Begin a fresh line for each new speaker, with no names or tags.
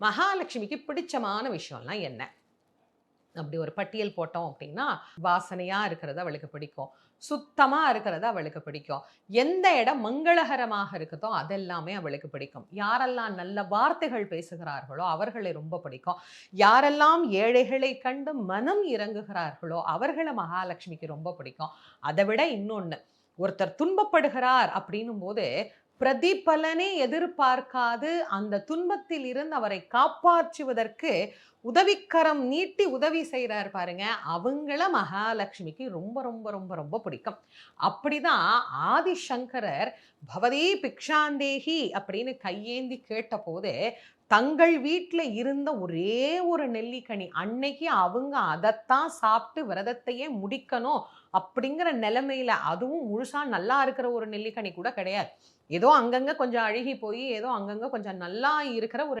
மகாலட்சுமிக்கு பிடிச்சமான விஷயம்லாம் என்ன? அப்படி ஒரு பட்டியல் போட்டோம் அப்படின்னா, வாசனையா இருக்கிறது அவளுக்கு பிடிக்கும். சுத்தமா இருக்கிறது அவளுக்கு பிடிக்கும். எந்த இடம் மங்களகரமாக இருக்குதோ, அதெல்லாமே அவளுக்கு பிடிக்கும். யாரெல்லாம் நல்ல வார்த்தைகள் பேசுகிறார்களோ, அவர்களை ரொம்ப பிடிக்கும். யாரெல்லாம் ஏழைகளை கண்டு மனம் இரங்குகிறார்களோ, அவர்கள மகாலட்சுமிக்கு ரொம்ப பிடிக்கும். அத விட இன்னொன்னு, ஒருத்தர் துன்பப்படுகிறார் அப்படின்னும்போது, பிரதிபலனை எதிர்பார்க்காது அந்த துன்பத்தில் இருந்து அவரை காப்பாற்றுவதற்கு உதவிக்கரம் நீட்டி உதவி செய்றார் பாருங்க, அவங்கள மகாலட்சுமிக்கு ரொம்ப ரொம்ப ரொம்ப ரொம்ப பிடிக்கும். அப்படிதான் ஆதிசங்கரர் "பவதி பிக்ஷாந்தேஹி" அப்படின்னு கையேந்தி கேட்டபோது, தங்கள் வீட்ல இருந்த ஒரே ஒரு நெல்லிக்கனி, அன்னைக்கு அவங்க அதத்தான் சாப்பிட்டு விரதத்தையே முடிக்கணும் அப்படிங்கிற நிலைமையில, அதுவும் முழுசா நல்லா இருக்கிற ஒரு நெல்லிக்கனி கூட கிடையாது. ஏதோ அங்கங்க கொஞ்சம் அழுகி போயி, ஏதோ அங்கங்க கொஞ்சம் நல்லா இருக்கிற ஒரு